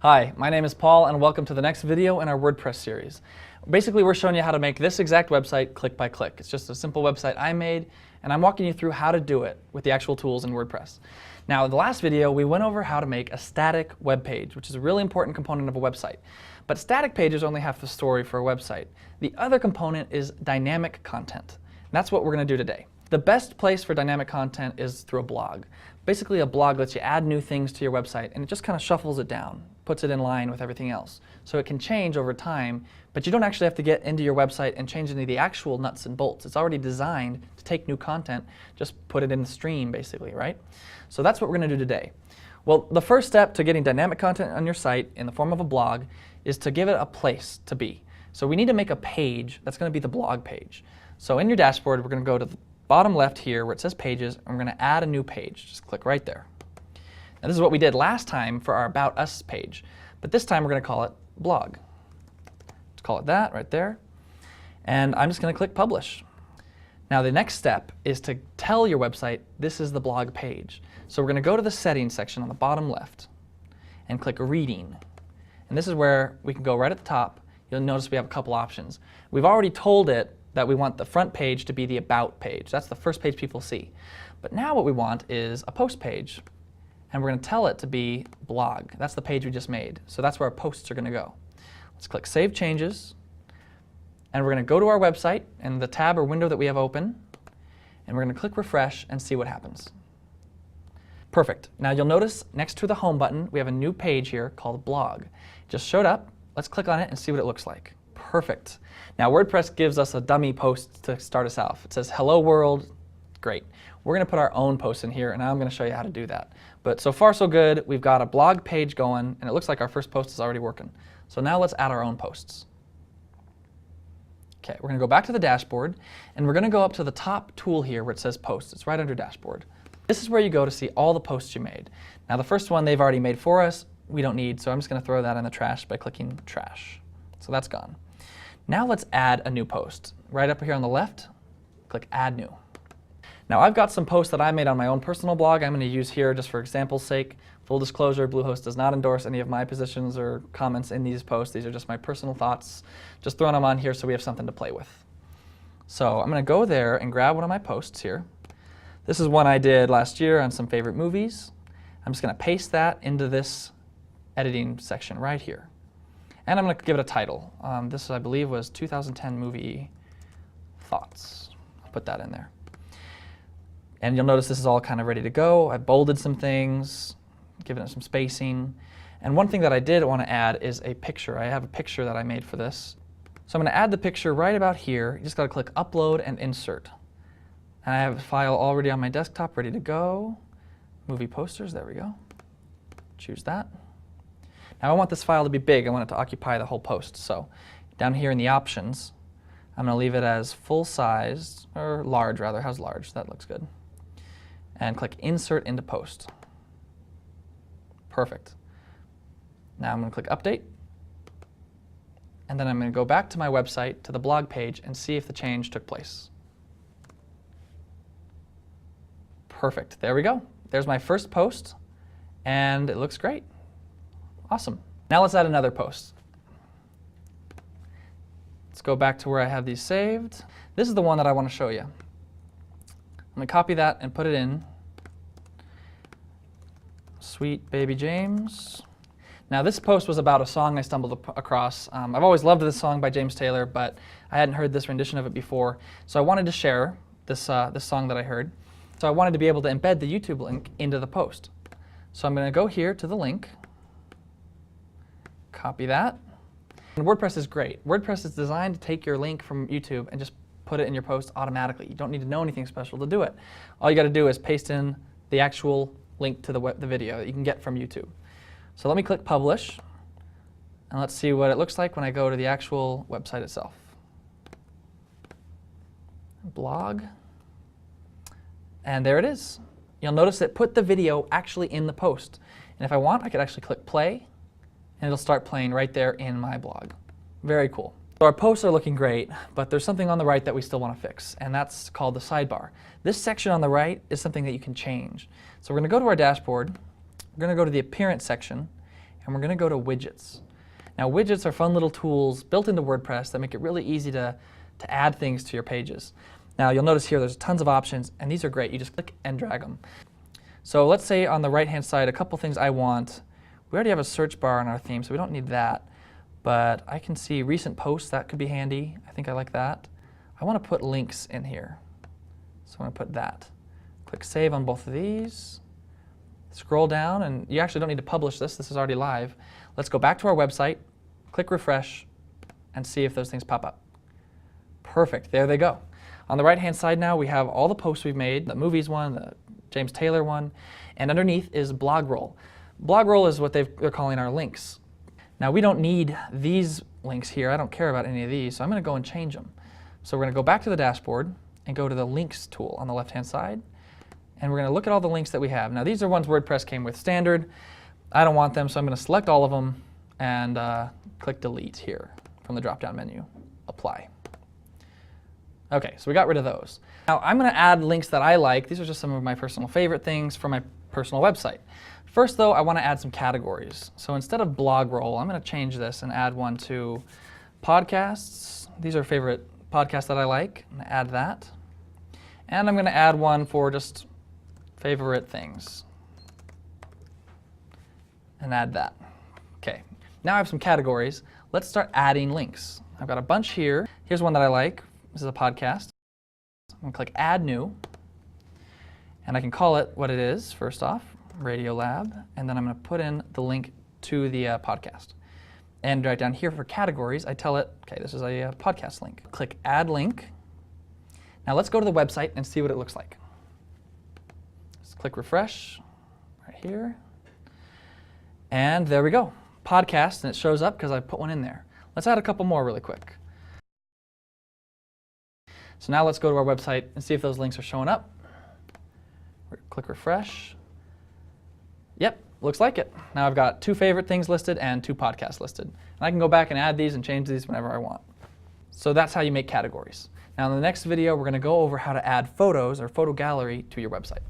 Hi, my name is Paul and welcome to the next video in our WordPress series. Basically, we're showing you how to make this exact website click by click. It's just a simple website I made and I'm walking you through how to do it with the actual tools in WordPress. Now, in the last video, we went over how to make a static web page, which is a really important component of a website. But static pages only half the story for a website. The other component is dynamic content. And that's what we're going to do today. The best place for dynamic content is through a blog. Basically, a blog lets you add new things to your website and it just kind of shuffles it down, puts it in line with everything else. So it can change over time, but you don't actually have to get into your website and change any of the actual nuts and bolts. It's already designed to take new content, just put it in the stream basically, right? So that's what we're going to do today. Well, the first step to getting dynamic content on your site in the form of a blog is to give it a place to be. So we need to make a page that's going to be the blog page. So in your dashboard, we're going to go to the bottom left here where it says pages, and we're going to add a new page. Just click right there. Now this is what we did last time for our About Us page, but this time we're going to call it blog. Let's call it that right there. And I'm just going to click publish. Now the next step is to tell your website this is the blog page. So we're going to go to the settings section on the bottom left and click reading. And this is where we can go right at the top. You'll notice we have a couple options. We've already told it that we want the front page to be the About page. That's the first page people see. But now what we want is a post page, and we're going to tell it to be blog. That's the page we just made. So that's where our posts are going to go. Let's click Save Changes, and we're going to go to our website in the tab or window that we have open, and we're going to click Refresh and see what happens. Perfect. Now you'll notice next to the Home button, we have a new page here called Blog. It just showed up. Let's click on it and see what it looks like. Perfect. Now WordPress gives us a dummy post to start us off. It says, "Hello world." Great. We're going to put our own post in here, and I'm going to show you how to do that. But so far so good. We've got a blog page going, and it looks like our first post is already working. So now let's add our own posts. Okay, we're going to go back to the dashboard, and we're going to go up to the top tool here where it says Posts. It's right under Dashboard. This is where you go to see all the posts you made. Now the first one they've already made for us, we don't need, so I'm just going to throw that in the trash by clicking Trash. So that's gone. Now let's add a new post. Right up here on the left, click Add New. Now I've got some posts that I made on my own personal blog I'm going to use here just for example's sake. Full disclosure, Bluehost does not endorse any of my positions or comments in these posts. These are just my personal thoughts. Just throwing them on here so we have something to play with. So I'm going to go there and grab one of my posts here. This is one I did last year on some favorite movies. I'm just going to paste that into this editing section right here. And I'm going to give it a title. This, I believe, was 2010 movie thoughts. I'll put that in there. And you'll notice this is all kind of ready to go. I bolded some things, given it some spacing. And one thing that I did want to add is a picture. I have a picture that I made for this. So I'm going to add the picture right about here. You just got to click Upload and Insert. And I have a file already on my desktop ready to go. Movie posters, there we go. Choose that. Now I want this file to be big. I want it to occupy the whole post. So down here in the options, I'm going to leave it as full size, or large rather. How's large? That looks good. And click Insert into Post. Perfect. Now I'm going to click Update. And then I'm going to go back to my website, to the blog page, and see if the change took place. Perfect. There we go. There's my first post, and it looks great. Awesome. Now let's add another post. Let's go back to where I have these saved. This is the one that I want to show you. I'm going to copy that and put it in. Sweet Baby James. Now this post was about a song I stumbled across. I've always loved this song by James Taylor, but I hadn't heard this rendition of it before. So I wanted to share this, this song that I heard. So I wanted to be able to embed the YouTube link into the post. So I'm going to go here to the link. Copy that. And WordPress is great. WordPress is designed to take your link from YouTube and just put it in your post automatically. You don't need to know anything special to do it. All you got to do is paste in the actual link to the video that you can get from YouTube. So let me click Publish, and let's see what it looks like when I go to the actual website itself. Blog. And there it is. You'll notice it put the video actually in the post. And if I want, I could actually click Play, and it'll start playing right there in my blog. Very cool. So our posts are looking great, but there's something on the right that we still want to fix, and that's called the sidebar. This section on the right is something that you can change. So we're going to go to our dashboard, we're going to go to the Appearance section, and we're going to go to widgets. Now widgets are fun little tools built into WordPress that make it really easy to add things to your pages. Now you'll notice here there's tons of options, and these are great. You just click and drag them. So let's say on the right hand side, a couple things I want. We already have a search bar on our theme, so we don't need that. But I can see recent posts, that could be handy. I think I like that. I want to put links in here. So I'm going to put that. Click save on both of these. Scroll down, and you actually don't need to publish this. This is already live. Let's go back to our website, click refresh, and see if those things pop up. Perfect, there they go. On the right-hand side now, we have all the posts we've made, the movies one, the James Taylor one, and underneath is blog roll. Blog roll is what they're calling our links. Now we don't need these links here. I don't care about any of these, so I'm going to go and change them. So we're going to go back to the dashboard and go to the links tool on the left-hand side, and we're going to look at all the links that we have. Now these are ones WordPress came with standard. I don't want them, so I'm going to select all of them and click delete here from the drop-down menu. Apply. Okay, so we got rid of those. Now I'm going to add links that I like. These are just some of my personal favorite things for my personal website. First though, I want to add some categories. So instead of blog roll, I'm going to change this and add one to podcasts. These are favorite podcasts that I like. I'm going to add that. And I'm going to add one for just favorite things. And add that. Okay, now I have some categories. Let's start adding links. I've got a bunch here. Here's one that I like. This is a podcast. I'm going to click Add New. And I can call it what it is, first off, Radio Lab. And then I'm going to put in the link to the podcast. And right down here for categories, I tell it, okay, this is a podcast link. Click Add Link. Now let's go to the website and see what it looks like. Let's click refresh right here. And there we go, podcast, and it shows up because I put one in there. Let's add a couple more really quick. So now let's go to our website and see if those links are showing up. Click refresh. Yep, looks like it. Now I've got 2 favorite things listed and 2 podcasts listed. And I can go back and add these and change these whenever I want. So that's how you make categories. Now in the next video, we're going to go over how to add photos or photo gallery to your website.